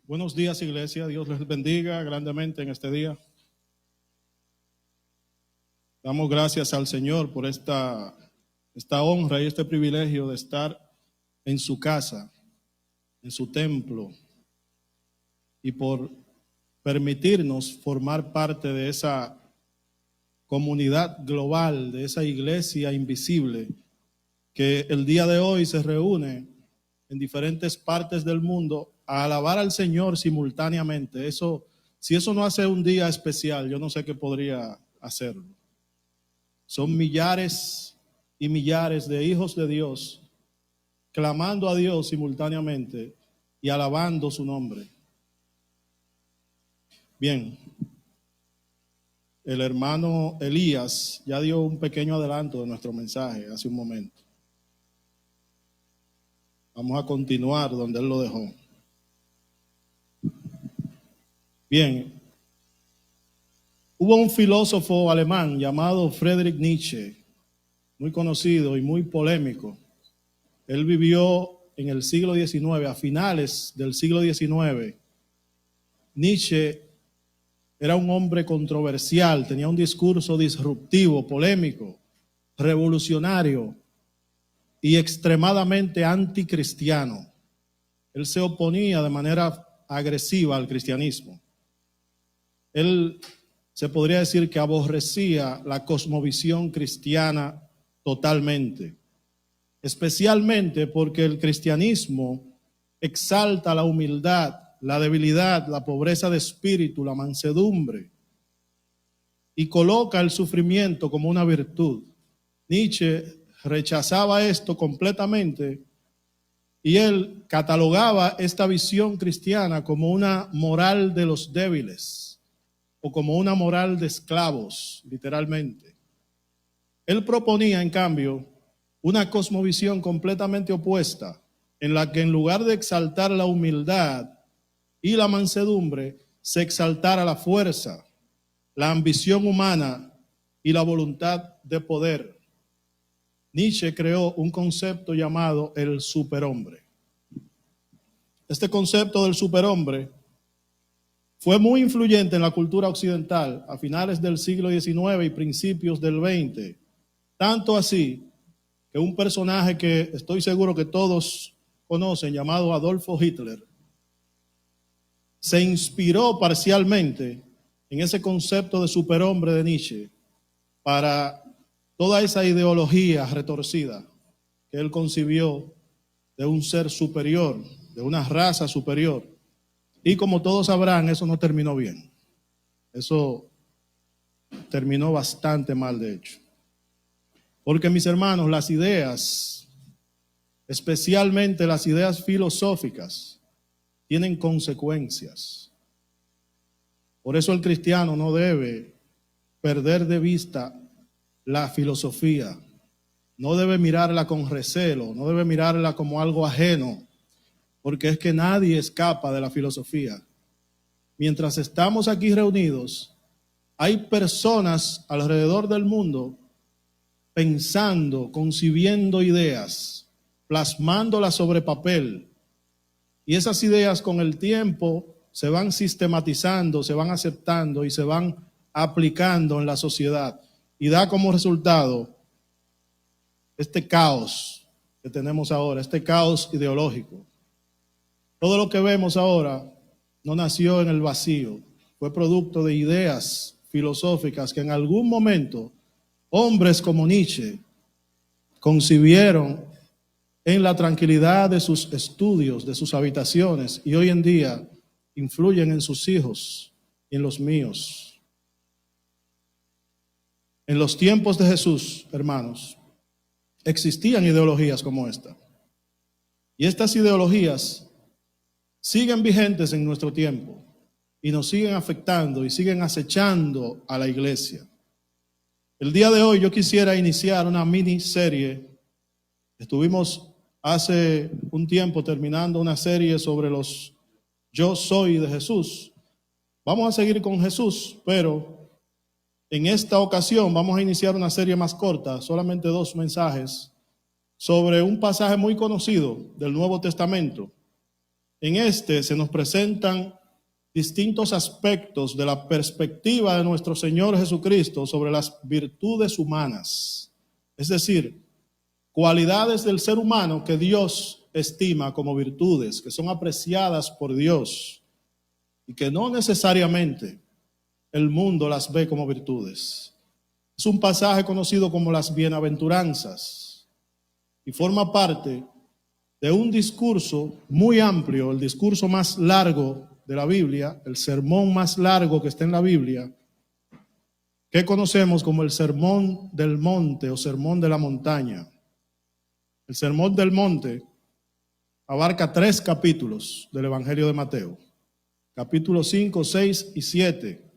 Buenos días, iglesia. Dios les bendiga grandemente en este día. Damos gracias al Señor por esta honra y este privilegio de estar en su casa, en su templo, y por permitirnos formar parte de esa comunidad global, de esa iglesia invisible que el día de hoy se reúne en diferentes partes del mundo a alabar al Señor simultáneamente. Si eso no hace un día especial, yo no sé qué podría hacerlo. Son millares y millares de hijos de Dios clamando a Dios simultáneamente y alabando su nombre. Bien, el hermano Elías ya dio un pequeño adelanto de nuestro mensaje hace un momento. Vamos a continuar donde él lo dejó. Bien, hubo un filósofo alemán llamado Friedrich Nietzsche, muy conocido y muy polémico. Él vivió en el siglo XIX, a finales del siglo XIX. Nietzsche era un hombre controversial, tenía un discurso disruptivo, polémico, revolucionario y extremadamente anticristiano. Él se oponía de manera agresiva al cristianismo. Él se podría decir que aborrecía la cosmovisión cristiana totalmente, especialmente porque el cristianismo exalta la humildad, la debilidad, la pobreza de espíritu, la mansedumbre, y coloca el sufrimiento como una virtud. Nietzsche rechazaba esto completamente y él catalogaba esta visión cristiana como una moral de los débiles o como una moral de esclavos, literalmente. Él proponía, en cambio, una cosmovisión completamente opuesta, en la que en lugar de exaltar la humildad y la mansedumbre, se exaltara la fuerza, la ambición humana y la voluntad de poder. Nietzsche creó un concepto llamado el superhombre. Este concepto del superhombre fue muy influyente en la cultura occidental a finales del siglo XIX y principios del XX. Tanto así que un personaje que estoy seguro que todos conocen, llamado Adolfo Hitler, se inspiró parcialmente en ese concepto de superhombre de Nietzsche para toda esa ideología retorcida que él concibió de un ser superior, de una raza superior. Y como todos sabrán, eso no terminó bien. Eso terminó bastante mal, de hecho. Porque, mis hermanos, las ideas, especialmente las ideas filosóficas, tienen consecuencias. Por eso el cristiano no debe perder de vista la filosofía. No debe mirarla con recelo, no debe mirarla como algo ajeno, porque es que nadie escapa de la filosofía. Mientras estamos aquí reunidos, hay personas alrededor del mundo pensando, concibiendo ideas, plasmándolas sobre papel. Y esas ideas con el tiempo se van sistematizando, se van aceptando y se van aplicando en la sociedad. Y da como resultado este caos que tenemos ahora, este caos ideológico. Todo lo que vemos ahora no nació en el vacío, fue producto de ideas filosóficas que en algún momento hombres como Nietzsche concibieron en la tranquilidad de sus estudios, de sus habitaciones, y hoy en día influyen en sus hijos y en los míos. En los tiempos de Jesús, hermanos, existían ideologías como esta. Y estas ideologías siguen vigentes en nuestro tiempo y nos siguen afectando y siguen acechando a la iglesia. El día de hoy yo quisiera iniciar una miniserie. Estuvimos hace un tiempo terminando una serie sobre los yo soy de Jesús. Vamos a seguir con Jesús, pero en esta ocasión vamos a iniciar una serie más corta, solamente 2 mensajes, sobre un pasaje muy conocido del Nuevo Testamento, en este se nos presentan distintos aspectos de la perspectiva de nuestro Señor Jesucristo sobre las virtudes humanas, es decir, cualidades del ser humano que Dios estima como virtudes, que son apreciadas por Dios y que no necesariamente el mundo las ve como virtudes. Es un pasaje conocido como las bienaventuranzas y forma parte de un discurso muy amplio, el discurso más largo de la Biblia, el sermón más largo que está en la Biblia, que conocemos como el Sermón del Monte o Sermón de la Montaña. El Sermón del Monte abarca 3 capítulos del Evangelio de Mateo, capítulos 5, 6 y 7.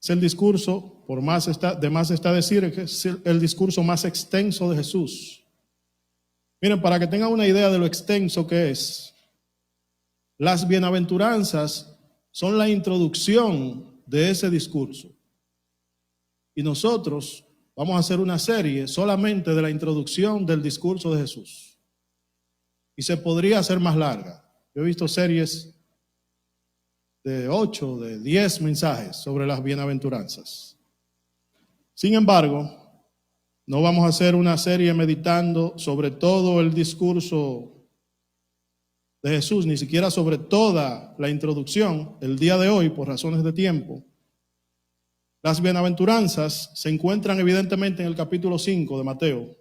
Es el discurso, de más está decir, que es el discurso más extenso de Jesús. Miren, para que tengan una idea de lo extenso que es, las bienaventuranzas son la introducción de ese discurso. Y nosotros vamos a hacer una serie solamente de la introducción del discurso de Jesús. Y se podría hacer más larga. Yo he visto series de 8, de 10 mensajes sobre las bienaventuranzas. Sin embargo, no vamos a hacer una serie meditando sobre todo el discurso de Jesús, ni siquiera sobre toda la introducción el día de hoy por razones de tiempo. Las bienaventuranzas se encuentran evidentemente en el capítulo 5 de Mateo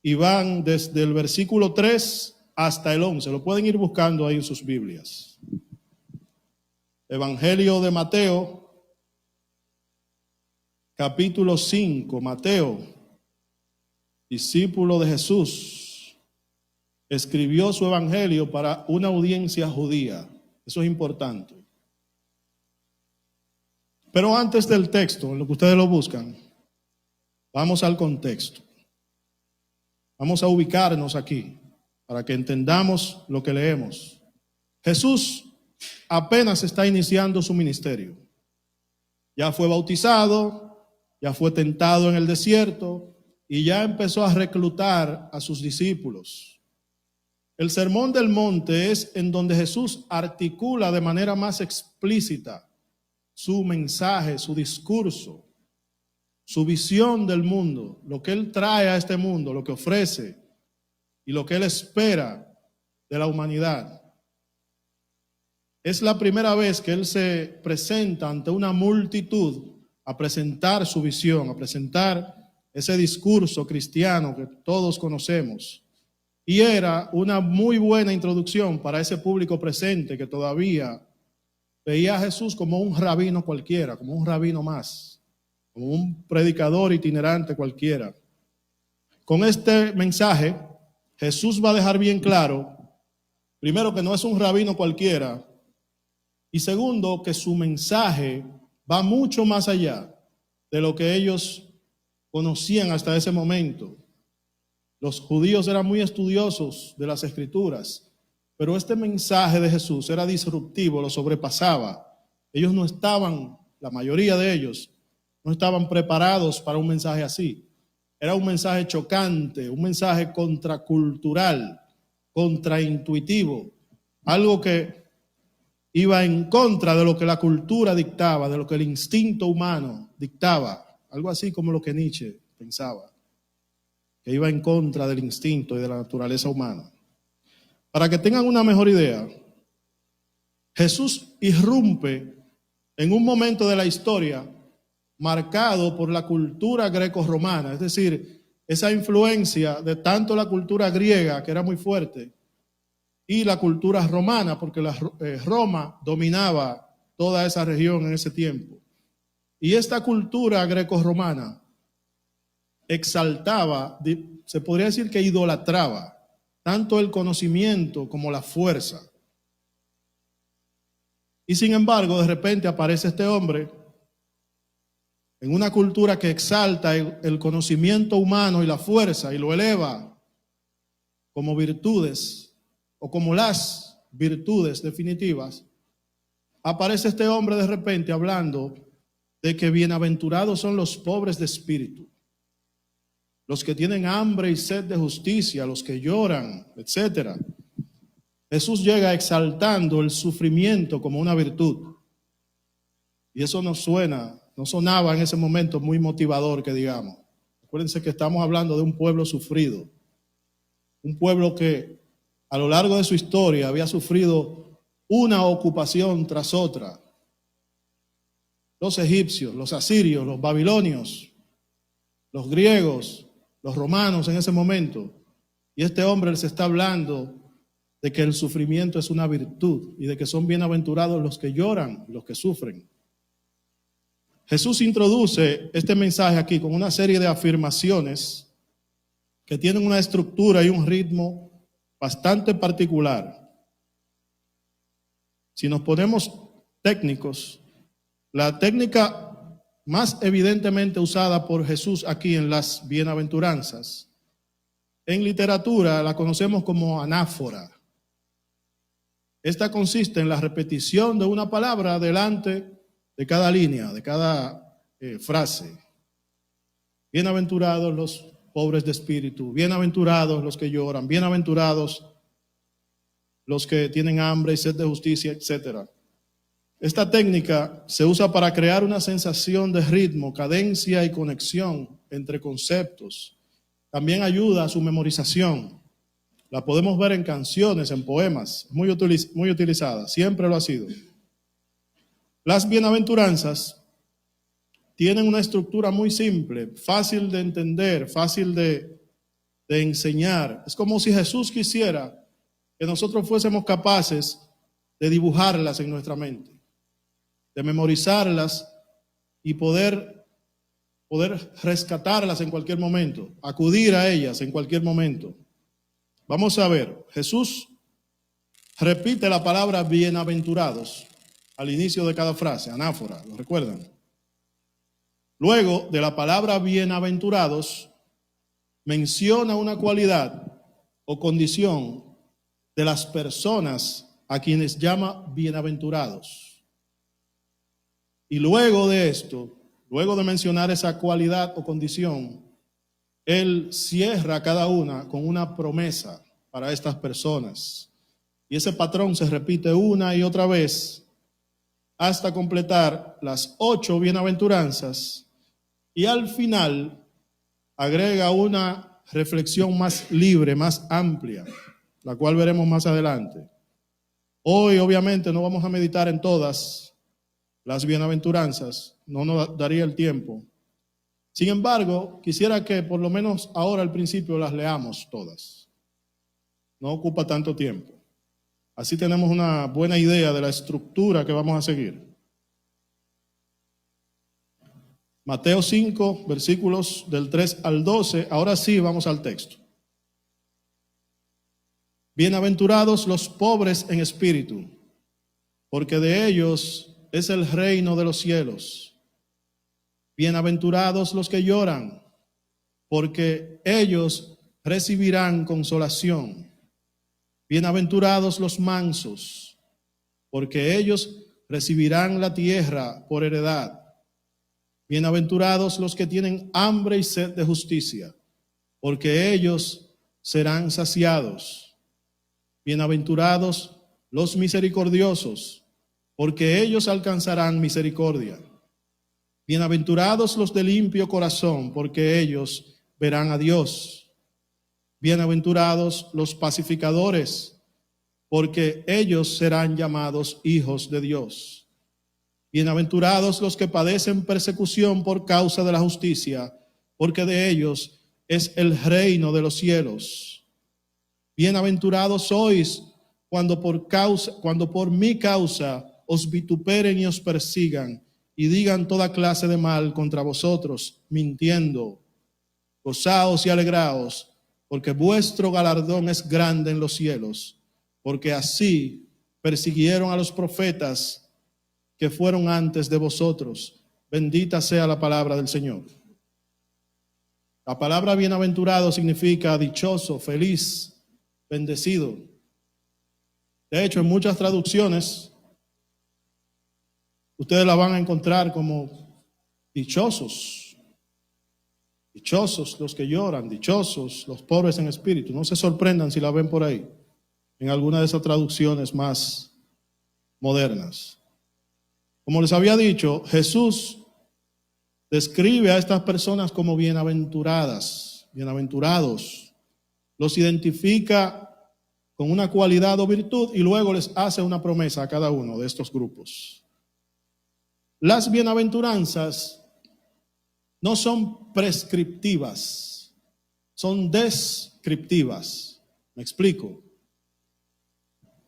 y van desde el versículo 3 hasta el 11. Lo pueden ir buscando ahí en sus Biblias. Evangelio de Mateo, capítulo 5. Mateo, discípulo de Jesús, escribió su evangelio para una audiencia judía. Eso es importante. Pero antes del texto, en lo que ustedes lo buscan, vamos al contexto. Vamos a ubicarnos aquí para que entendamos lo que leemos. Jesús apenas está iniciando su ministerio. Ya fue bautizado, ya fue tentado en el desierto y ya empezó a reclutar a sus discípulos. El Sermón del Monte es en donde Jesús articula de manera más explícita su mensaje, su discurso, su visión del mundo, lo que Él trae a este mundo, lo que ofrece y lo que Él espera de la humanidad. Es la primera vez que Él se presenta ante una multitud a presentar su visión, a presentar ese discurso cristiano que todos conocemos. Y era una muy buena introducción para ese público presente que todavía veía a Jesús como un rabino cualquiera, como un rabino más, como un predicador itinerante cualquiera. Con este mensaje, Jesús va a dejar bien claro, primero, que no es un rabino cualquiera, y segundo, que su mensaje va mucho más allá de lo que ellos conocían hasta ese momento. Los judíos eran muy estudiosos de las Escrituras, pero este mensaje de Jesús era disruptivo, lo sobrepasaba. Ellos no estaban, la mayoría de ellos, no estaban preparados para un mensaje así. Era un mensaje chocante, un mensaje contracultural, contraintuitivo, algo que iba en contra de lo que la cultura dictaba, de lo que el instinto humano dictaba, algo así como lo que Nietzsche pensaba, que iba en contra del instinto y de la naturaleza humana. Para que tengan una mejor idea, Jesús irrumpe en un momento de la historia marcado por la cultura greco-romana, es decir, esa influencia de tanto la cultura griega, que era muy fuerte, y la cultura romana, porque Roma dominaba toda esa región en ese tiempo. Y esta cultura greco-romana exaltaba, se podría decir que idolatraba, tanto el conocimiento como la fuerza. Y sin embargo, de repente aparece este hombre en una cultura que exalta el conocimiento humano y la fuerza y lo eleva como virtudes o como las virtudes definitivas. Aparece este hombre de repente hablando de que bienaventurados son los pobres de espíritu, los que tienen hambre y sed de justicia, los que lloran, etc. Jesús llega exaltando el sufrimiento como una virtud. Y eso no sonaba en ese momento muy motivador, que digamos. Acuérdense que estamos hablando de un pueblo sufrido. Un pueblo que a lo largo de su historia había sufrido una ocupación tras otra. Los egipcios, los asirios, los babilonios, los griegos, los romanos en ese momento. Y este hombre les está hablando de que el sufrimiento es una virtud y de que son bienaventurados los que lloran y los que sufren. Jesús introduce este mensaje aquí con una serie de afirmaciones que tienen una estructura y un ritmo bastante particular. Si nos ponemos técnicos, la técnica más evidentemente usada por Jesús aquí en las bienaventuranzas, en literatura la conocemos como anáfora. Esta consiste en la repetición de una palabra delante de cada línea, de cada frase. Bienaventurados los pobres de espíritu, bienaventurados los que lloran, bienaventurados los que tienen hambre y sed de justicia, etc. Esta técnica se usa para crear una sensación de ritmo, cadencia y conexión entre conceptos. También ayuda a su memorización. La podemos ver en canciones, en poemas, muy utilizada, siempre lo ha sido. Las bienaventuranzas tienen una estructura muy simple, fácil de entender, fácil de enseñar. Es como si Jesús quisiera que nosotros fuésemos capaces de dibujarlas en nuestra mente, de memorizarlas y poder rescatarlas en cualquier momento, acudir a ellas en cualquier momento. Vamos a ver, Jesús repite la palabra bienaventurados al inicio de cada frase, anáfora, ¿lo recuerdan? Luego de la palabra bienaventurados, menciona una cualidad o condición de las personas a quienes llama bienaventurados. Y luego de esto, luego de mencionar esa cualidad o condición, Él cierra cada una con una promesa para estas personas. Y ese patrón se repite una y otra vez hasta completar las 8 bienaventuranzas y al final agrega una reflexión más libre, más amplia, la cual veremos más adelante. Hoy obviamente no vamos a meditar en todas las bienaventuranzas, no nos daría el tiempo. Sin embargo, quisiera que por lo menos ahora al principio las leamos todas. No ocupa tanto tiempo. Así tenemos una buena idea de la estructura que vamos a seguir. Mateo 5, versículos del 3 al 12. Ahora sí vamos al texto. Bienaventurados los pobres en espíritu, porque de ellos es el reino de los cielos. Bienaventurados los que lloran, porque ellos recibirán consolación. Bienaventurados los mansos, porque ellos recibirán la tierra por heredad. Bienaventurados los que tienen hambre y sed de justicia, porque ellos serán saciados. Bienaventurados los misericordiosos, porque ellos alcanzarán misericordia. Bienaventurados los de limpio corazón, porque ellos verán a Dios. Bienaventurados los pacificadores, porque ellos serán llamados hijos de Dios. Bienaventurados los que padecen persecución por causa de la justicia, porque de ellos es el reino de los cielos. Bienaventurados sois cuando por mi causa os vituperen y os persigan y digan toda clase de mal contra vosotros, mintiendo. Gozaos y alegraos, porque vuestro galardón es grande en los cielos, porque así persiguieron a los profetas que fueron antes de vosotros. Bendita sea la palabra del Señor. La palabra bienaventurado significa dichoso, feliz, bendecido. De hecho, en muchas traducciones, ustedes la van a encontrar como dichosos. Dichosos los que lloran, dichosos los pobres en espíritu. No se sorprendan si la ven por ahí. en alguna de esas traducciones más modernas. Como les había dicho, Jesús describe a estas personas como bienaventuradas, bienaventurados. Los identifica con una cualidad o virtud y luego les hace una promesa a cada uno de estos grupos. Las bienaventuranzas no son prescriptivas, son descriptivas. ¿Me explico?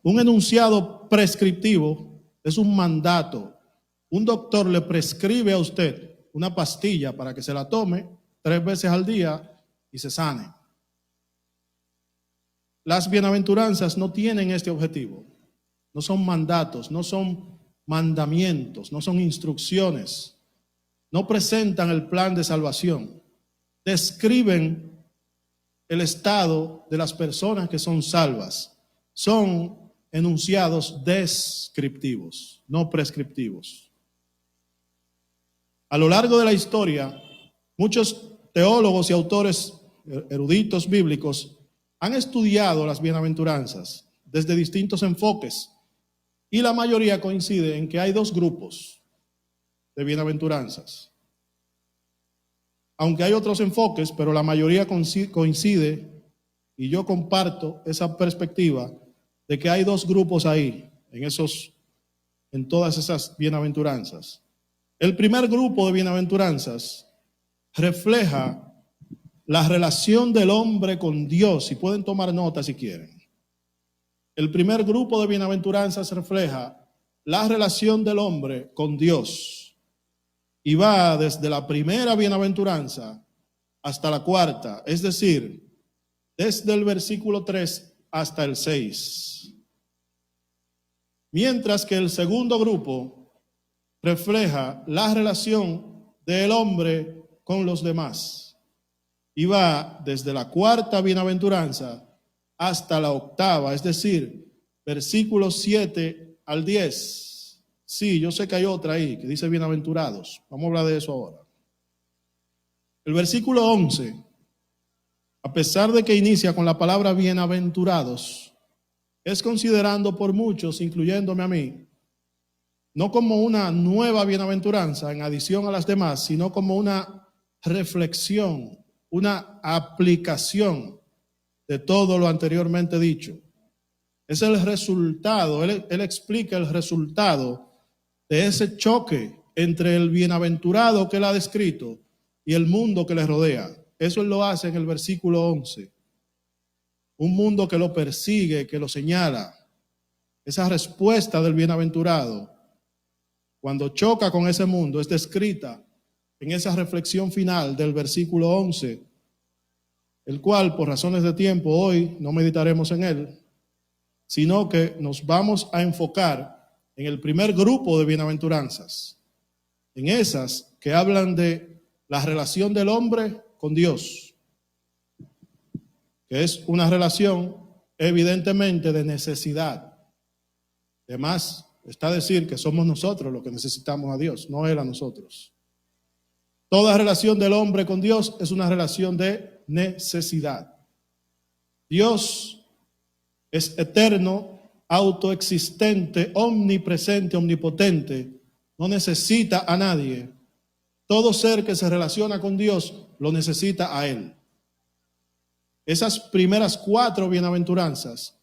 Un enunciado prescriptivo es un mandato. Un doctor le prescribe a usted una pastilla para que se la tome 3 veces al día y se sane. Las bienaventuranzas no tienen este objetivo. No son mandatos, no son mandamientos, no son instrucciones. No presentan el plan de salvación. Describen el estado de las personas que son salvas. Son enunciados descriptivos, no prescriptivos. A lo largo de la historia, muchos teólogos y autores eruditos bíblicos han estudiado las bienaventuranzas desde distintos enfoques y la mayoría coincide en que hay 2 grupos de bienaventuranzas. Aunque hay otros enfoques, pero la mayoría coincide, y yo comparto esa perspectiva de que hay 2 grupos ahí, en todas esas bienaventuranzas. El primer grupo de bienaventuranzas refleja la relación del hombre con Dios, y pueden tomar nota si quieren. El primer grupo de bienaventuranzas refleja la relación del hombre con Dios y va desde la primera bienaventuranza hasta la cuarta, es decir, desde el versículo 3 hasta el 6. Mientras que el segundo grupo refleja la relación del hombre con los demás y va desde la cuarta bienaventuranza hasta la octava, es decir, versículos 7 al 10. Sí, yo sé que hay otra ahí que dice bienaventurados. Vamos a hablar de eso ahora. El versículo 11, a pesar de que inicia con la palabra bienaventurados, es considerando por muchos, incluyéndome a mí, no como una nueva bienaventuranza en adición a las demás, sino como una reflexión, una aplicación de todo lo anteriormente dicho. Es el resultado, él explica el resultado de ese choque entre el bienaventurado que él ha descrito y el mundo que le rodea. Eso él lo hace en el versículo 11. Un mundo que lo persigue, que lo señala. Esa respuesta del bienaventurado, cuando choca con ese mundo, es descrita en esa reflexión final del versículo 11, el cual, por razones de tiempo, hoy no meditaremos en él, sino que nos vamos a enfocar en el primer grupo de bienaventuranzas, en esas que hablan de la relación del hombre con Dios, que es una relación evidentemente de necesidad. Además, está a decir que somos nosotros los que necesitamos a Dios, no Él a nosotros. Toda relación del hombre con Dios es una relación de necesidad. Dios es eterno, autoexistente, omnipresente, omnipotente, no necesita a nadie. Todo ser que se relaciona con Dios lo necesita a Él. Esas primeras 4 bienaventuranzas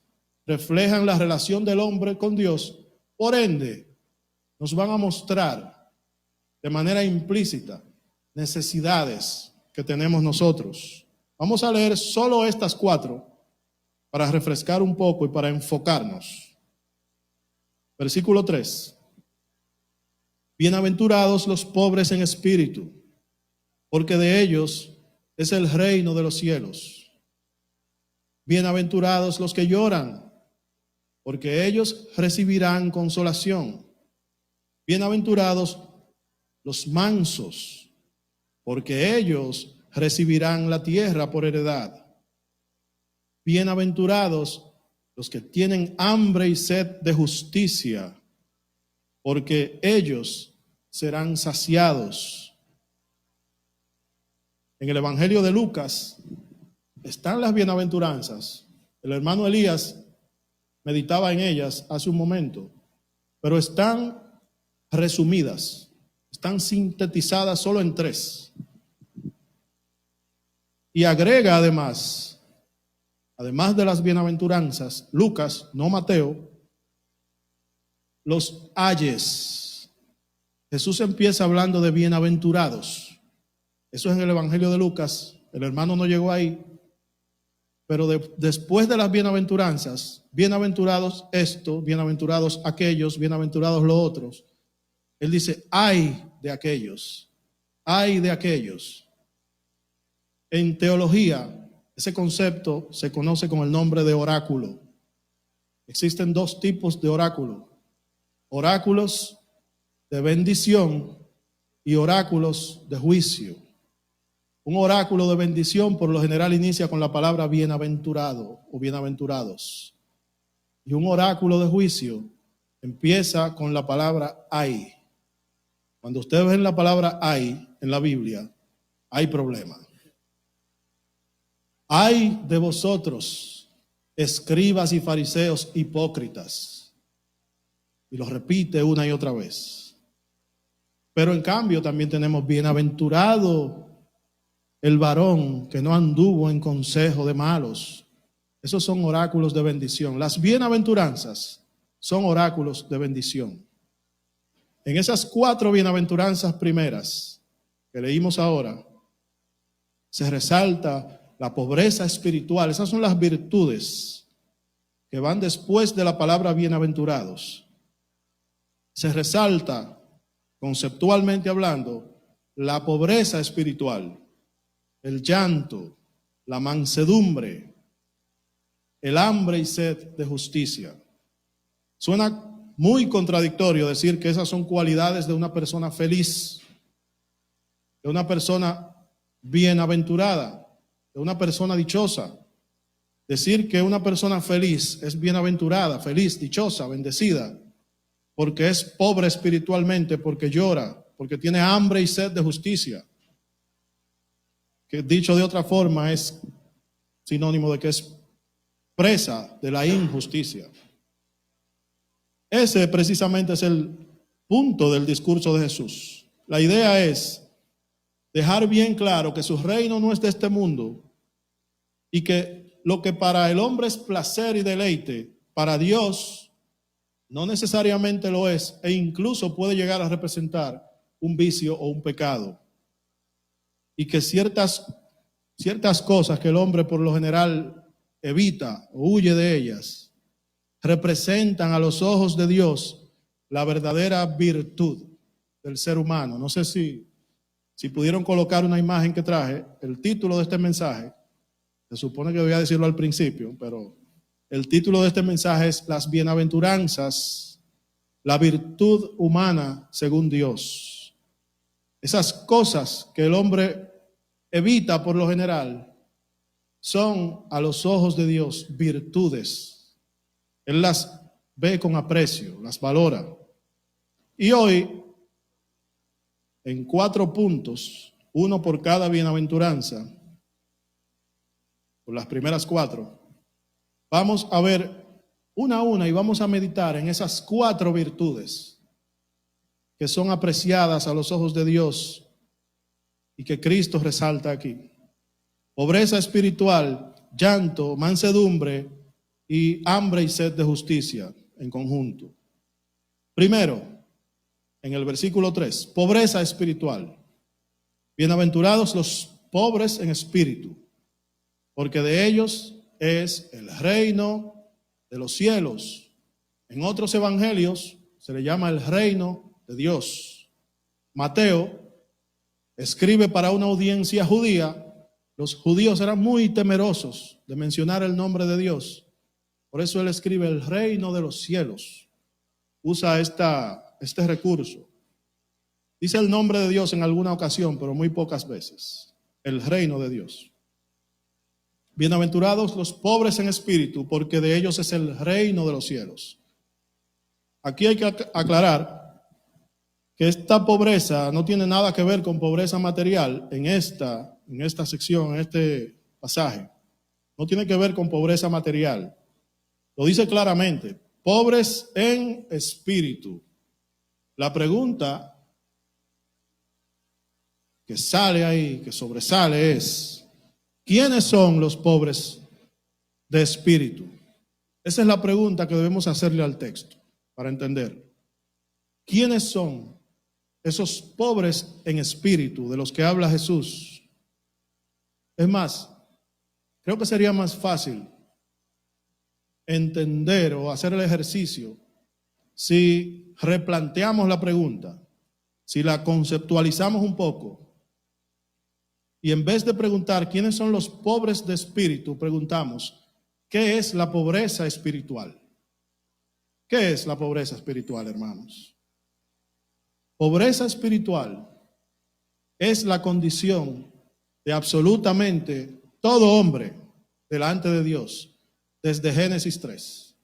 reflejan la relación del hombre con Dios. Por ende, nos van a mostrar de manera implícita necesidades que tenemos nosotros. Vamos a leer solo estas 4 para refrescar un poco y para enfocarnos. Versículo 3. Bienaventurados los pobres en espíritu, porque de ellos es el reino de los cielos. Bienaventurados los que lloran, porque ellos recibirán consolación. Bienaventurados los mansos, porque ellos recibirán la tierra por heredad. Bienaventurados los que tienen hambre y sed de justicia, porque ellos serán saciados. En el Evangelio de Lucas están las bienaventuranzas. El hermano Elías meditaba en ellas hace un momento, pero están resumidas, están sintetizadas solo en 3. Y agrega además de las bienaventuranzas, Lucas, no Mateo, los ayes. Jesús empieza hablando de bienaventurados. Eso es en el Evangelio de Lucas. El hermano no llegó ahí. Pero después de las bienaventuranzas, bienaventurados esto, bienaventurados aquellos, bienaventurados los otros. Él dice, ay de aquellos, ay de aquellos. En teología, ese concepto se conoce con el nombre de oráculo. Existen 2 tipos de oráculo. Oráculos de bendición y oráculos de juicio. Un oráculo de bendición por lo general inicia con la palabra bienaventurado o bienaventurados. Y un oráculo de juicio empieza con la palabra ay. Cuando ustedes ven la palabra ay en la Biblia, hay problema. Ay de vosotros, escribas y fariseos hipócritas. Y lo repite una y otra vez. Pero en cambio también tenemos bienaventurado el varón que no anduvo en consejo de malos. Esos son oráculos de bendición. Las bienaventuranzas son oráculos de bendición. En esas 4 bienaventuranzas primeras que leímos ahora, se resalta la pobreza espiritual. Esas son las virtudes que van después de la palabra bienaventurados. Se resalta, conceptualmente hablando, la pobreza espiritual, el llanto, la mansedumbre, el hambre y sed de justicia. Suena muy contradictorio decir que esas son cualidades de una persona feliz, de una persona bienaventurada, de una persona dichosa. Decir que una persona feliz es bienaventurada, feliz, dichosa, bendecida, porque es pobre espiritualmente, porque llora, porque tiene hambre y sed de justicia. Que dicho de otra forma es sinónimo de que es presa de la injusticia. Ese precisamente es el punto del discurso de Jesús. La idea es dejar bien claro que su reino no es de este mundo y que lo que para el hombre es placer y deleite, para Dios no necesariamente lo es e incluso puede llegar a representar un vicio o un pecado. Y que ciertas cosas que el hombre por lo general evita o huye de ellas, representan a los ojos de Dios la verdadera virtud del ser humano. No sé si pudieron colocar una imagen que traje. El título de este mensaje, se supone que voy a decirlo al principio, pero el título de este mensaje es Las bienaventuranzas, la virtud humana según Dios. Esas cosas que el hombre evita por lo general son a los ojos de Dios virtudes. Él las ve con aprecio, las valora. Y hoy, en 4 puntos, uno por cada bienaventuranza, por las primeras 4, vamos a ver una a una y vamos a meditar en esas 4 virtudes que son apreciadas a los ojos de Dios y que Cristo resalta aquí. Pobreza espiritual, llanto, mansedumbre y hambre y sed de justicia en conjunto. Primero, en el versículo 3, pobreza espiritual. Bienaventurados los pobres en espíritu, porque de ellos es el reino de los cielos. En otros evangelios se le llama el reino de Dios. Mateo escribe para una audiencia judía. Los judíos eran muy temerosos de mencionar el nombre de Dios. Por eso él escribe el reino de los cielos. Usa este recurso. Dice el nombre de Dios en alguna ocasión, pero muy pocas veces. El reino de Dios. Bienaventurados los pobres en espíritu, porque de ellos es el reino de los cielos. Aquí hay que aclarar que esta pobreza no tiene nada que ver con pobreza material en esta sección, en este pasaje. No tiene que ver con pobreza material. Lo dice claramente, pobres en espíritu. La pregunta que sale ahí, que sobresale es, ¿quiénes son los pobres de espíritu? Esa es la pregunta que debemos hacerle al texto para entender. ¿Quiénes son esos pobres en espíritu de los que habla Jesús? Es más, creo que sería más fácil entender o hacer el ejercicio si replanteamos la pregunta, si la conceptualizamos un poco y en vez de preguntar quiénes son los pobres de espíritu, preguntamos, ¿qué es la pobreza espiritual? ¿Qué es la pobreza espiritual, hermanos? Pobreza espiritual es la condición de absolutamente todo hombre delante de Dios desde Génesis 3.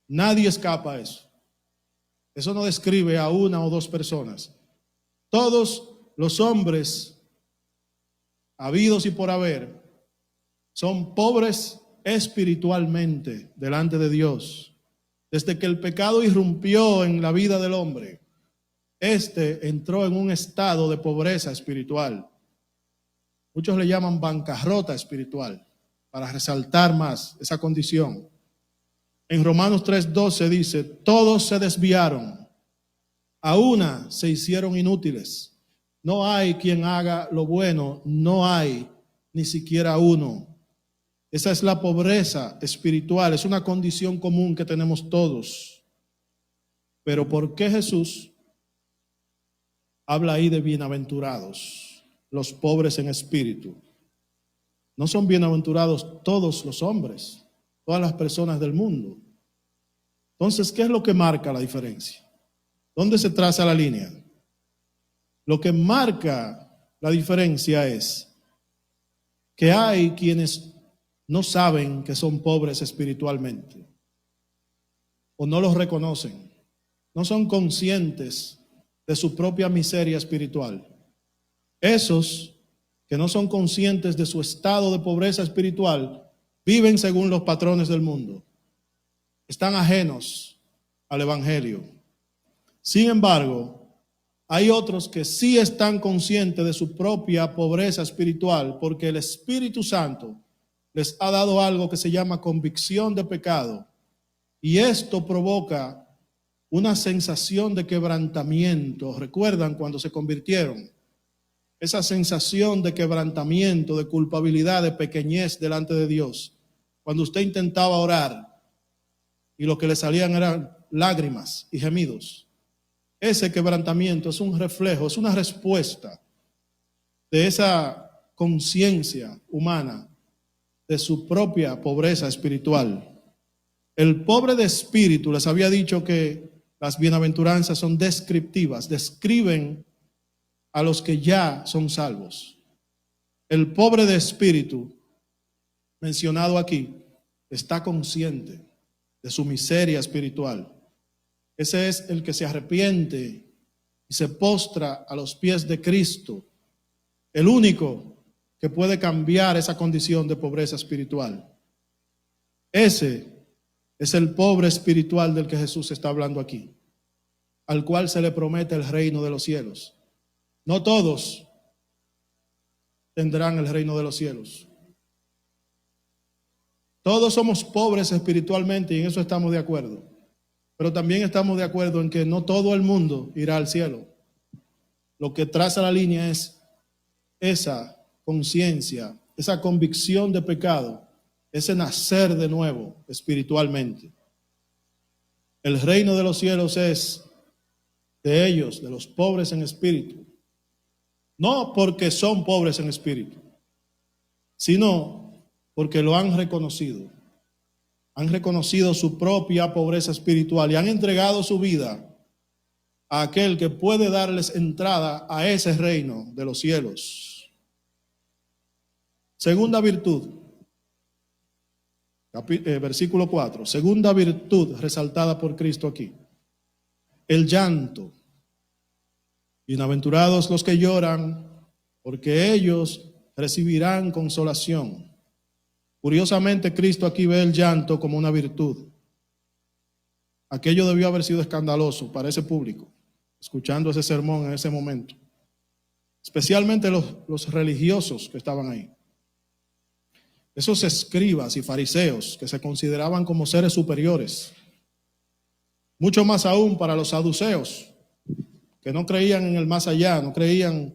Nadie escapa a eso. Eso no describe a una o dos personas. Todos los hombres habidos y por haber son pobres espiritualmente delante de Dios. Desde que el pecado irrumpió en la vida del hombre, este entró en un estado de pobreza espiritual. Muchos le llaman bancarrota espiritual, para resaltar más esa condición. En Romanos 3:12 dice, todos se desviaron, a una se hicieron inútiles. No hay quien haga lo bueno, no hay ni siquiera uno. Esa es la pobreza espiritual, es una condición común que tenemos todos. Pero ¿por qué Jesús habla ahí de bienaventurados, los pobres en espíritu? No son bienaventurados todos los hombres, todas las personas del mundo. Entonces, ¿qué es lo que marca la diferencia? ¿Dónde se traza la línea? Lo que marca la diferencia es que hay quienes no saben que son pobres espiritualmente o no los reconocen, no son conscientes de su propia miseria espiritual. Esos que no son conscientes de su estado de pobreza espiritual viven según los patrones del mundo, están ajenos al Evangelio. Sin embargo, hay otros que sí están conscientes de su propia pobreza espiritual porque el Espíritu Santo les ha dado algo que se llama convicción de pecado, y esto provoca una sensación de quebrantamiento. ¿Recuerdan cuando se convirtieron? Esa sensación de quebrantamiento, de culpabilidad, de pequeñez delante de Dios. Cuando usted intentaba orar y lo que le salían eran lágrimas y gemidos. Ese quebrantamiento es un reflejo, es una respuesta de esa conciencia humana de su propia pobreza espiritual. El pobre de espíritu, les había dicho que las bienaventuranzas son descriptivas, describen a los que ya son salvos. El pobre de espíritu, mencionado aquí, está consciente de su miseria espiritual. Ese es el que se arrepiente y se postra a los pies de Cristo, el único que puede cambiar esa condición de pobreza espiritual. Ese es el pobre espiritual del que Jesús está hablando aquí, al cual se le promete el reino de los cielos. No todos tendrán el reino de los cielos. Todos somos pobres espiritualmente y en eso estamos de acuerdo. Pero también estamos de acuerdo en que no todo el mundo irá al cielo. Lo que traza la línea es esa conciencia, esa convicción de pecado, ese nacer de nuevo espiritualmente. El reino de los cielos es de ellos, de los pobres en espíritu. No porque son pobres en espíritu, sino porque lo han reconocido. Han reconocido su propia pobreza espiritual y han entregado su vida a aquel que puede darles entrada a ese reino de los cielos. Segunda virtud, versículo 4, segunda virtud resaltada por Cristo aquí, el llanto. Bienaventurados los que lloran, porque ellos recibirán consolación. Curiosamente, Cristo aquí ve el llanto como una virtud. Aquello debió haber sido escandaloso para ese público, escuchando ese sermón en ese momento. Especialmente los religiosos que estaban ahí. Esos escribas y fariseos que se consideraban como seres superiores. Mucho más aún para los saduceos, que no creían en el más allá, no creían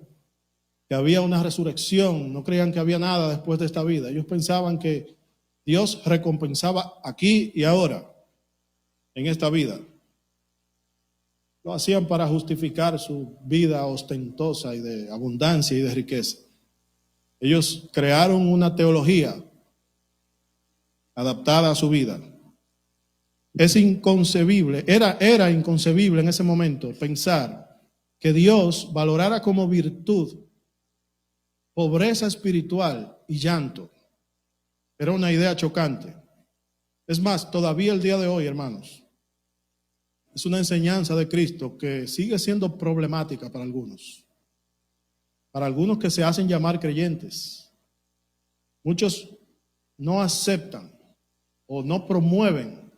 que había una resurrección, no creían que había nada después de esta vida. Ellos pensaban que Dios recompensaba aquí y ahora, en esta vida. Lo hacían para justificar su vida ostentosa y de abundancia y de riqueza. Ellos crearon una teología adaptada a su vida. Es inconcebible, era inconcebible en ese momento pensar que Dios valorara como virtud pobreza espiritual y llanto. Era una idea chocante. Es más, todavía el día de hoy, hermanos, es una enseñanza de Cristo que sigue siendo problemática para algunos que se hacen llamar creyentes. Muchos no aceptan o no promueven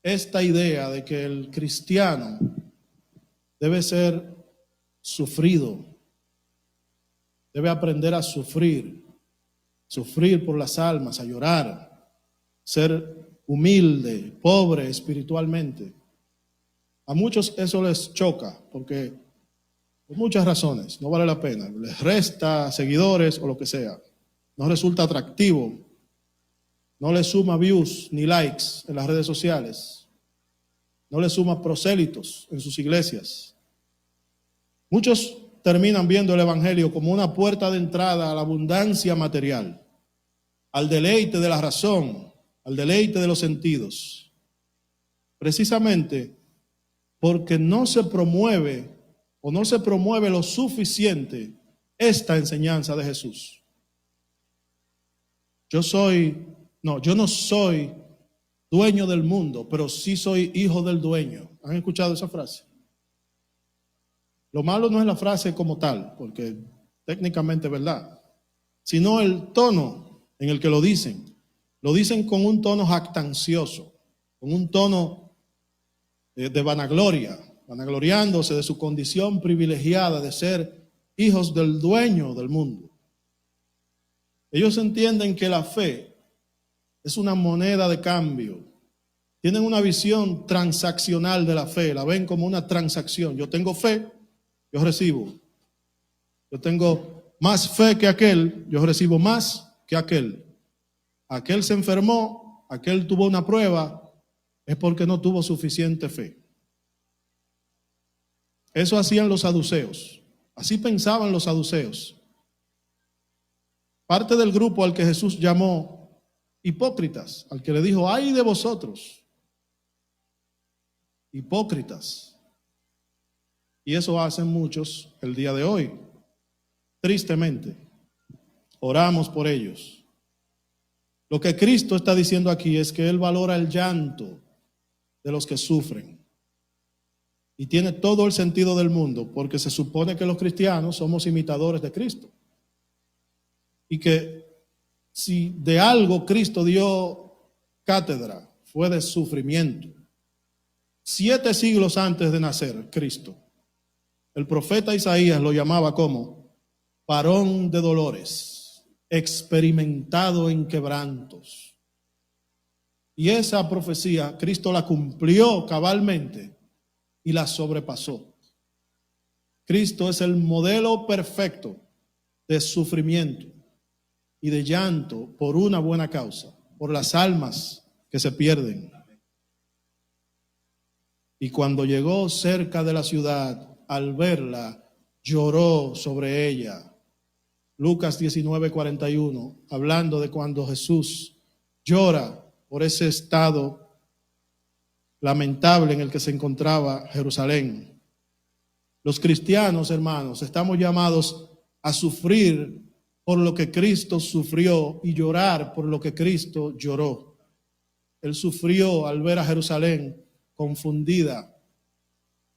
esta idea de que el cristiano debe ser sufrido, debe aprender a sufrir por las almas, a llorar, ser humilde, pobre espiritualmente. A muchos eso les choca porque por muchas razones no vale la pena, les resta seguidores o lo que sea, no resulta atractivo, no le suma views ni likes en las redes sociales, no le suma prosélitos en sus iglesias. Muchos terminan viendo el evangelio como una puerta de entrada a la abundancia material, al deleite de la razón, al deleite de los sentidos. Precisamente porque no se promueve lo suficiente esta enseñanza de Jesús. Yo no soy dueño del mundo, pero sí soy hijo del dueño. ¿Han escuchado esa frase? Lo malo no es la frase como tal, porque técnicamente es verdad, sino el tono en el que lo dicen. Lo dicen con un tono jactancioso, con un tono de vanagloria, vanagloriándose de su condición privilegiada de ser hijos del dueño del mundo. Ellos entienden que la fe es una moneda de cambio. Tienen una visión transaccional de la fe, la ven como una transacción. Yo tengo fe, yo recibo. Yo tengo más fe que aquel, yo recibo más que aquel. Aquel se enfermó, aquel tuvo una prueba, es porque no tuvo suficiente fe. Eso hacían los saduceos. Así pensaban los saduceos. Parte del grupo al que Jesús llamó hipócritas, al que le dijo, ay de vosotros, hipócritas. Y eso hacen muchos el día de hoy, tristemente. Oramos por ellos. Lo que Cristo está diciendo aquí es que Él valora el llanto de los que sufren. Y tiene todo el sentido del mundo, porque se supone que los cristianos somos imitadores de Cristo. Y que si de algo Cristo dio cátedra, fue de sufrimiento. 7 siglos antes de nacer Cristo, el profeta Isaías lo llamaba como varón de dolores, experimentado en quebrantos. Y esa profecía Cristo la cumplió cabalmente y la sobrepasó. Cristo es el modelo perfecto de sufrimiento y de llanto por una buena causa, por las almas que se pierden. Y cuando llegó cerca de la ciudad, al verla, lloró sobre ella. Lucas 19:41, hablando de cuando Jesús llora por ese estado lamentable en el que se encontraba Jerusalén. Los cristianos, hermanos, estamos llamados a sufrir por lo que Cristo sufrió y llorar por lo que Cristo lloró. Él sufrió al ver a Jerusalén confundida,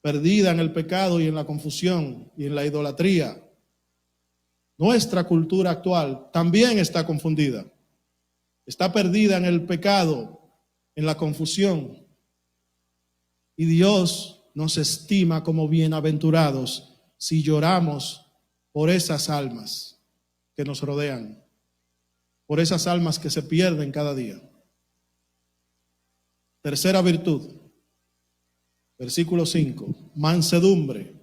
perdida en el pecado y en la confusión y en la idolatría. Nuestra cultura actual también está confundida. está perdida en el pecado, en la confusión. Y Dios nos estima como bienaventurados si lloramos por esas almas que nos rodean, por esas almas que se pierden cada día. Tercera virtud, versículo 5, mansedumbre.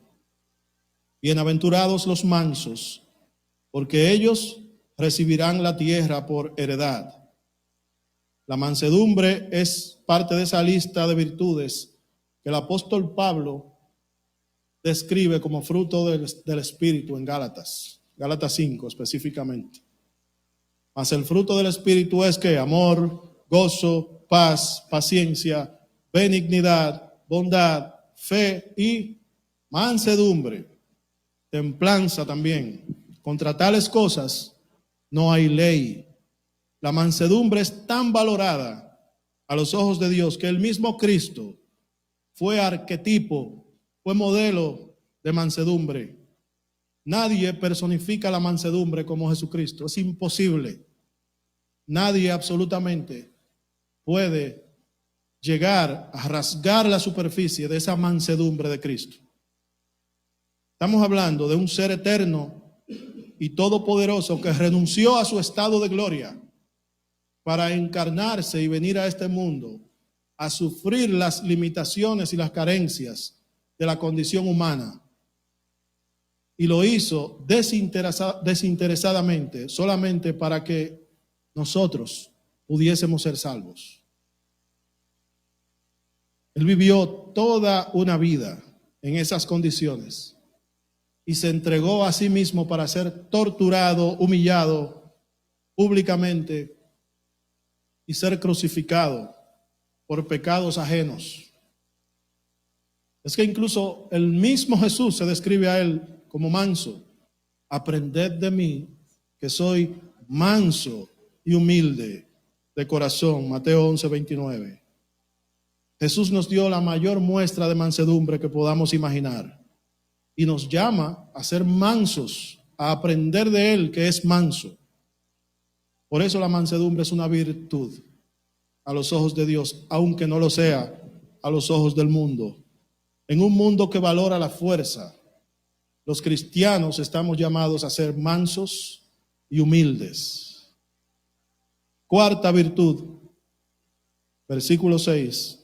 Bienaventurados los mansos, porque ellos recibirán la tierra por heredad. La mansedumbre es parte de esa lista de virtudes que el apóstol Pablo describe como fruto del Espíritu en Gálatas 5 específicamente. Mas el fruto del Espíritu es que amor, gozo, paz, paciencia, benignidad, bondad, fe y mansedumbre, templanza también. Contra tales cosas no hay ley. La mansedumbre es tan valorada a los ojos de Dios que el mismo Cristo fue arquetipo, fue modelo de mansedumbre. Nadie personifica la mansedumbre como Jesucristo. Es imposible. Nadie absolutamente puede llegar a rasgar la superficie de esa mansedumbre de Cristo. Estamos hablando de un ser eterno y todopoderoso que renunció a su estado de gloria para encarnarse y venir a este mundo a sufrir las limitaciones y las carencias de la condición humana. Y lo hizo desinteresadamente, solamente para que nosotros pudiésemos ser salvos. Él vivió toda una vida en esas condiciones y se entregó a sí mismo para ser torturado, humillado públicamente y ser crucificado por pecados ajenos. Es que incluso el mismo Jesús se describe a él como manso. Aprended de mí, que soy manso y humilde de corazón. Mateo 11:29. Jesús nos dio la mayor muestra de mansedumbre que podamos imaginar y nos llama a ser mansos, a aprender de él que es manso. Por eso la mansedumbre es una virtud a los ojos de Dios, aunque no lo sea a los ojos del mundo. En un mundo que valora la fuerza, los cristianos estamos llamados a ser mansos y humildes. Cuarta virtud, versículo 6.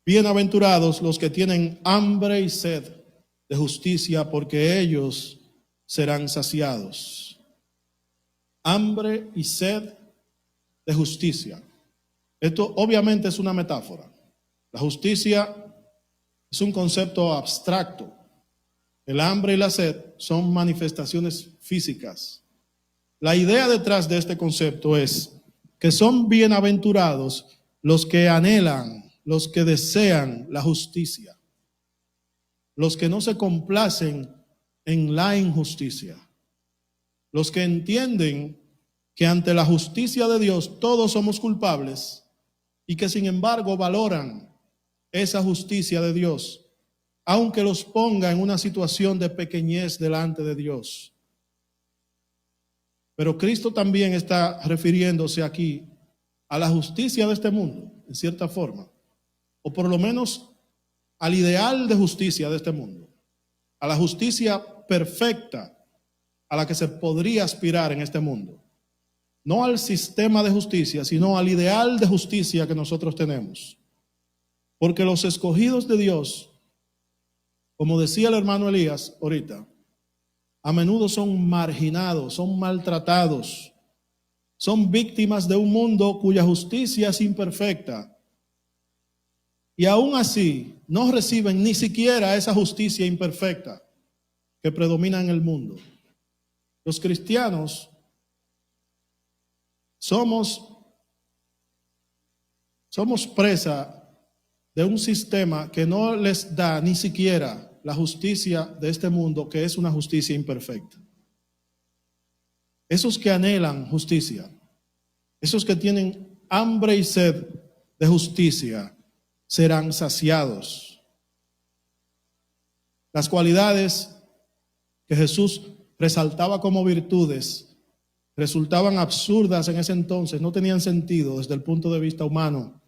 Bienaventurados los que tienen hambre y sed de justicia, porque ellos serán saciados. Hambre y sed de justicia. Esto obviamente es una metáfora. La justicia es un concepto abstracto. El hambre y la sed son manifestaciones físicas. La idea detrás de este concepto es que son bienaventurados los que anhelan, los que desean la justicia, los que no se complacen en la injusticia, los que entienden que ante la justicia de Dios todos somos culpables y que sin embargo valoran esa justicia de Dios, aunque los ponga en una situación de pequeñez delante de Dios. Pero Cristo también está refiriéndose aquí a la justicia de este mundo, en cierta forma, o por lo menos al ideal de justicia de este mundo, a la justicia perfecta a la que se podría aspirar en este mundo. No al sistema de justicia, sino al ideal de justicia que nosotros tenemos. Porque los escogidos de Dios, como decía el hermano Elías ahorita, a menudo son marginados, son maltratados, son víctimas de un mundo cuya justicia es imperfecta. Y aún así no reciben ni siquiera esa justicia imperfecta que predomina en el mundo. Los cristianos somos presa de un sistema que no les da ni siquiera la justicia de este mundo, que es una justicia imperfecta. Esos que anhelan justicia, esos que tienen hambre y sed de justicia, serán saciados. Las cualidades que Jesús resaltaba como virtudes resultaban absurdas en ese entonces, no tenían sentido desde el punto de vista humano.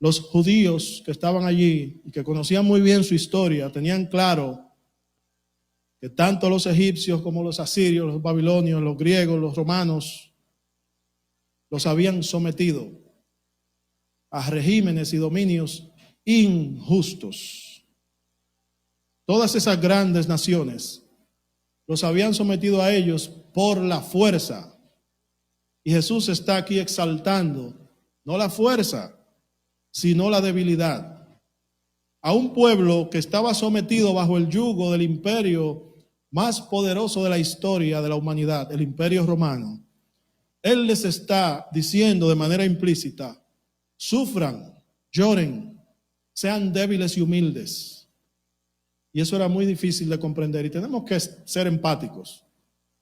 Los judíos que estaban allí y que conocían muy bien su historia, tenían claro que tanto los egipcios como los asirios, los babilonios, los griegos, los romanos, los habían sometido a regímenes y dominios injustos. Todas esas grandes naciones los habían sometido a ellos por la fuerza. Y Jesús está aquí exaltando no la fuerza, sino la debilidad. A un pueblo que estaba sometido bajo el yugo del imperio más poderoso de la historia de la humanidad, el imperio romano. Él les está diciendo de manera implícita: sufran, lloren, sean débiles y humildes. Y eso era muy difícil de comprender y tenemos que ser empáticos.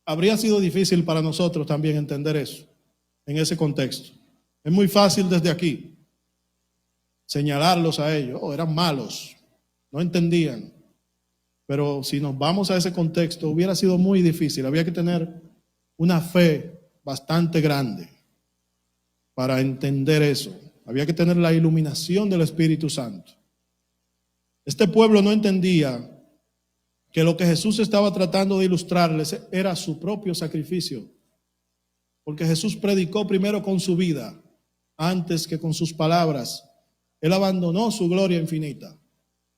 Habría sido difícil para nosotros también entender eso en ese contexto. Es muy fácil desde aquí señalarlos a ellos: oh, eran malos, no entendían. Pero si nos vamos a ese contexto, hubiera sido muy difícil. Había que tener una fe bastante grande para entender eso. Había que tener la iluminación del Espíritu Santo. Este pueblo no entendía que lo que Jesús estaba tratando de ilustrarles era su propio sacrificio, porque Jesús predicó primero con su vida antes que con sus palabras. Él abandonó su gloria infinita,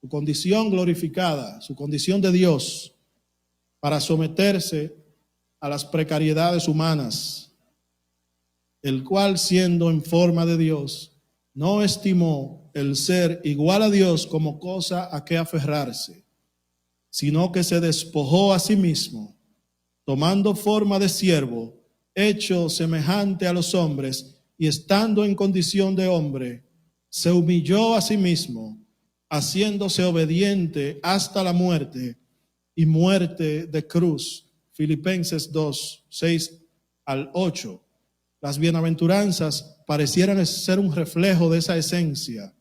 su condición glorificada, su condición de Dios, para someterse a las precariedades humanas, el cual, siendo en forma de Dios, no estimó el ser igual a Dios como cosa a que aferrarse, sino que se despojó a sí mismo, tomando forma de siervo, hecho semejante a los hombres, y estando en condición de hombre, se humilló a sí mismo, haciéndose obediente hasta la muerte y muerte de cruz. Filipenses 2, 6 al 8. Las bienaventuranzas parecieran ser un reflejo de esa esencia,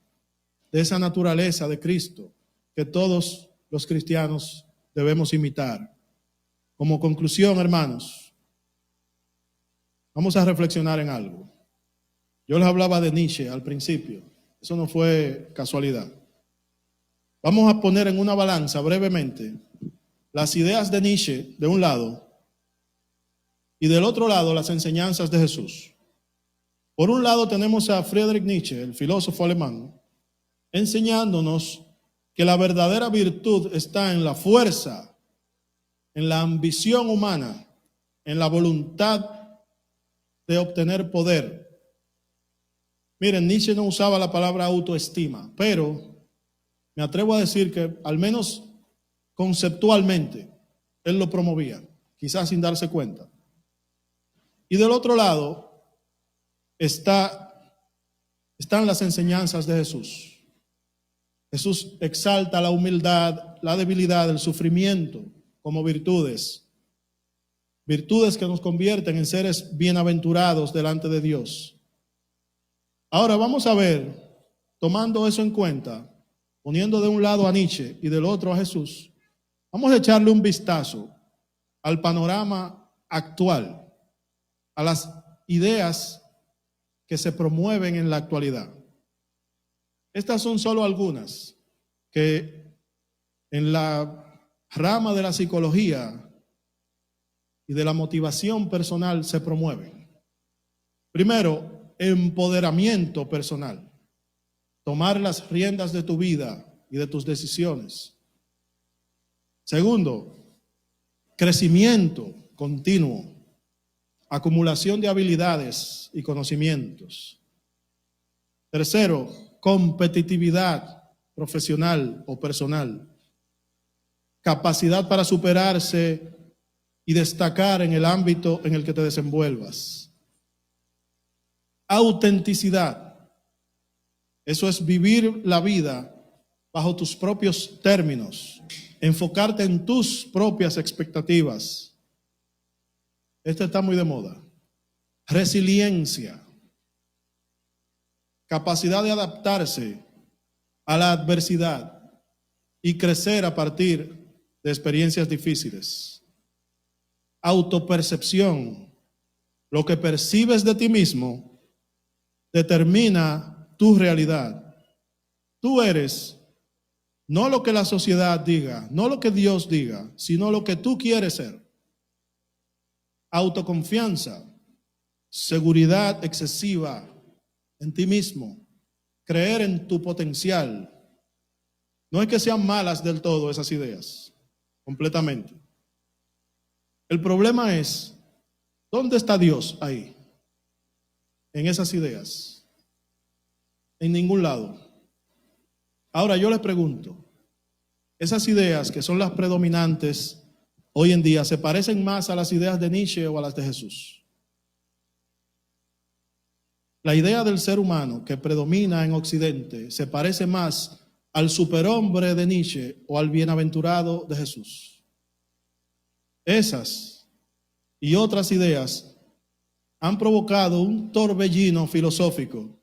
de esa naturaleza de Cristo, que todos los cristianos debemos imitar. Como conclusión, hermanos, vamos a reflexionar en algo. Yo les hablaba de Nietzsche al principio, eso no fue casualidad. Vamos a poner en una balanza brevemente las ideas de Nietzsche de un lado y del otro lado las enseñanzas de Jesús. Por un lado tenemos a Friedrich Nietzsche, el filósofo alemán, enseñándonos que la verdadera virtud está en la fuerza, en la ambición humana, en la voluntad de obtener poder. Miren, Nietzsche no usaba la palabra autoestima, pero me atrevo a decir que al menos conceptualmente él lo promovía, quizás sin darse cuenta. Y del otro lado están las enseñanzas de Jesús. Jesús exalta la humildad, la debilidad, el sufrimiento como virtudes. Virtudes que nos convierten en seres bienaventurados delante de Dios. Ahora vamos a ver, tomando eso en cuenta, poniendo de un lado a Nietzsche y del otro a Jesús, vamos a echarle un vistazo al panorama actual, a las ideas que se promueven en la actualidad. Estas son solo algunas que en la rama de la psicología y de la motivación personal se promueven. Primero, empoderamiento personal. Tomar las riendas de tu vida y de tus decisiones. Segundo, crecimiento continuo. Acumulación de habilidades y conocimientos. Tercero, competitividad profesional o personal. Capacidad para superarse y destacar en el ámbito en el que te desenvuelvas. Autenticidad. Eso es vivir la vida bajo tus propios términos. Enfocarte en tus propias expectativas. Esto está muy de moda. Resiliencia. Capacidad de adaptarse a la adversidad y crecer a partir de experiencias difíciles. Autopercepción. Lo que percibes de ti mismo determina tu realidad. Tú eres no lo que la sociedad diga, no lo que Dios diga, sino lo que tú quieres ser. Autoconfianza, seguridad excesiva en ti mismo, creer en tu potencial. No es que sean malas del todo esas ideas, completamente. El problema es, ¿dónde está Dios ahí? En esas ideas. En ningún lado. Ahora yo les pregunto, esas ideas que son las predominantes hoy en día, ¿se parecen más a las ideas de Nietzsche o a las de Jesús? La idea del ser humano que predomina en Occidente se parece más al superhombre de Nietzsche o al bienaventurado de Jesús. Esas y otras ideas han provocado un torbellino filosófico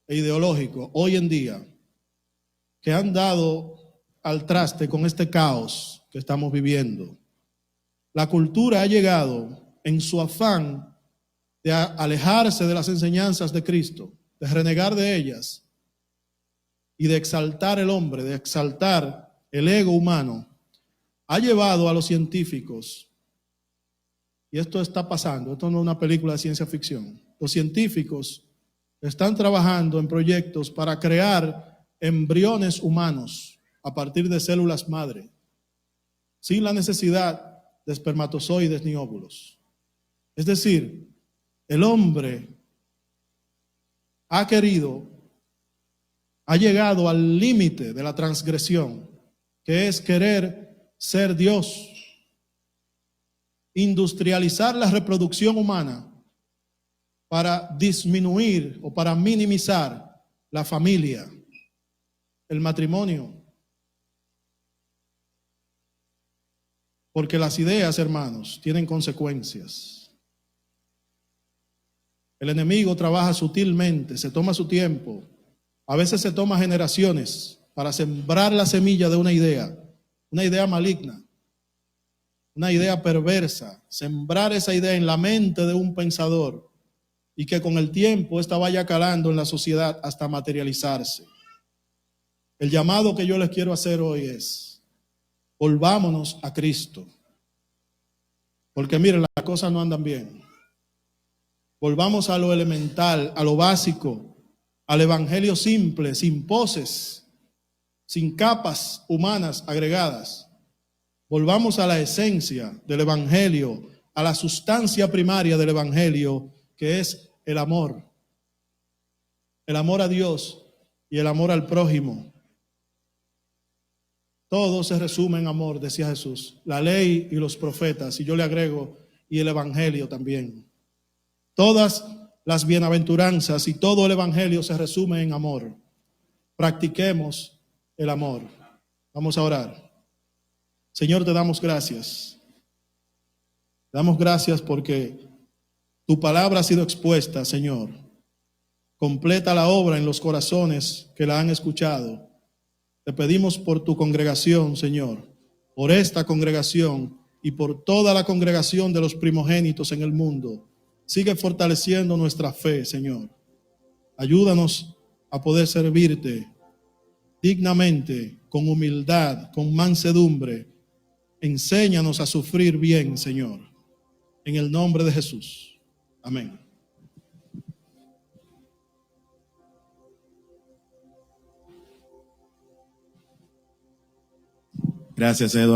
e ideológico hoy en día que han dado al traste con este caos que estamos viviendo. La cultura ha llegado en su afán de alejarse de las enseñanzas de Cristo, de renegar de ellas y de exaltar el hombre, de exaltar el ego humano, ha llevado a los científicos, y esto está pasando, esto no es una película de ciencia ficción, los científicos están trabajando en proyectos para crear embriones humanos a partir de células madre, sin la necesidad de espermatozoides ni óvulos. Es decir, el hombre ha llegado al límite de la transgresión, que es querer ser Dios, industrializar la reproducción humana para disminuir o para minimizar la familia, el matrimonio. Porque las ideas, hermanos, tienen consecuencias. El enemigo trabaja sutilmente, se toma su tiempo, a veces se toma generaciones para sembrar la semilla de una idea maligna, una idea perversa, sembrar esa idea en la mente de un pensador y que con el tiempo esta vaya calando en la sociedad hasta materializarse. El llamado que yo les quiero hacer hoy es, volvámonos a Cristo, porque miren, las cosas no andan bien. Volvamos a lo elemental, a lo básico, al evangelio simple, sin poses, sin capas humanas agregadas. Volvamos a la esencia del evangelio, a la sustancia primaria del evangelio, que es el amor a Dios y el amor al prójimo. Todo se resume en amor, decía Jesús, la ley y los profetas, y yo le agrego, y el evangelio también. Todas las bienaventuranzas y todo el evangelio se resume en amor. Practiquemos el amor. Vamos a orar. Señor, te damos gracias. Te damos gracias porque tu palabra ha sido expuesta, Señor. Completa la obra en los corazones que la han escuchado. Te pedimos por tu congregación, Señor, por esta congregación y por toda la congregación de los primogénitos en el mundo. Sigue fortaleciendo nuestra fe, Señor. Ayúdanos a poder servirte dignamente, con humildad, con mansedumbre. Enséñanos a sufrir bien, Señor. En el nombre de Jesús. Amén. Gracias, Eduardo.